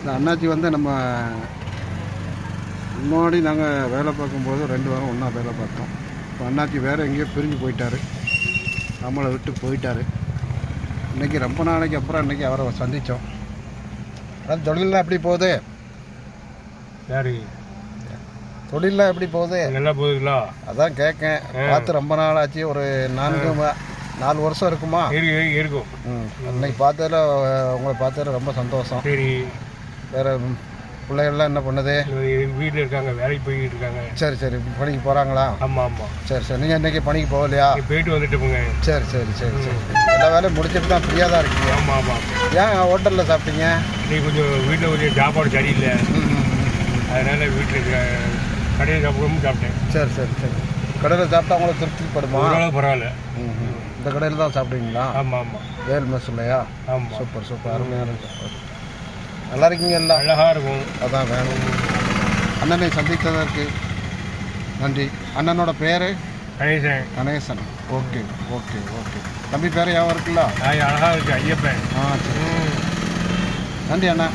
இந்த அண்ணாச்சி வந்து நம்ம முன்னாடி நாங்கள் வேலை பார்க்கும்போது 2 வாரம் ஒன்றா வேலை பார்த்தோம். இப்போ அண்ணாச்சி வேறு எங்கேயோ பிரிஞ்சு போயிட்டார், நம்மளை விட்டு போயிட்டார். இன்றைக்கி ரொம்ப நாளைக்கு அப்புறம் இன்றைக்கி அவரை சந்தித்தோம். அது தொழிலெலாம் எப்படி போகுது? சரி, தொழிலெலாம் எப்படி போகுது? நல்லா போகுதுங்களா? அதான் கேட்கேன். பார்த்து ரொம்ப நாள் ஆச்சு. ஒரு 4 வருஷம் இருக்குமா? இருக்கும். அன்னைக்கு பார்த்ததில் உங்களை பார்த்ததில் ரொம்ப சந்தோஷம். சரி, வேறு பிள்ளைகள்லாம் என்ன பண்ணுது? வீட்டில் இருக்காங்க, வேலைக்கு போய்கிட்டு இருக்காங்க. சரி சரி, பணிக்கு போகிறாங்களா? ஆமாம் ஆமாம். சரி சரி, நீங்கள் இன்றைக்கி பணிக்கு போகலையா? போயிட்டு வந்துட்டு போங்க. சரி சரி சரி சரி, எல்லா வேலையும் முடிச்சுட்டு தான் ஃப்ரீயாக தான் இருக்கீங்க. ஆமாம் ஆமாம். ஏன் ஹோட்டலில் சாப்பிட்டீங்க? இன்னைக்கு கொஞ்சம் வீட்டில் கொஞ்சம் சாப்பாடு சரியில்லை, அதனால் வீட்டில் கடையில் சாப்பிட்டேன். சரி சரி சரி, கடையில் சாப்பிட்டா உங்களுக்கு திருப்திப்படுமா? ஓரளவு பரவாயில்ல. இந்த கடையில் தான் சாப்பிடுவீங்களா? ஆமாம் ஆமாம். வேல் மெஸ் இல்லையா? ஆமாம். சூப்பர் சூப்பர், அருமையான சாப்பாடு. நல்லா இருக்கீங்க எல்லாம்? அழகாக இருக்கும். அதான் வேணும். அண்ணனை சந்தித்ததற்கு நன்றி. அண்ணனோட பேர் Ganesan. Ganesan. Okay okay okay. தம்பி பேர் யாவும் இருக்குல்ல? அழகாக இருக்குது, ஐயப்பன். சரி. நன்றி அண்ணா.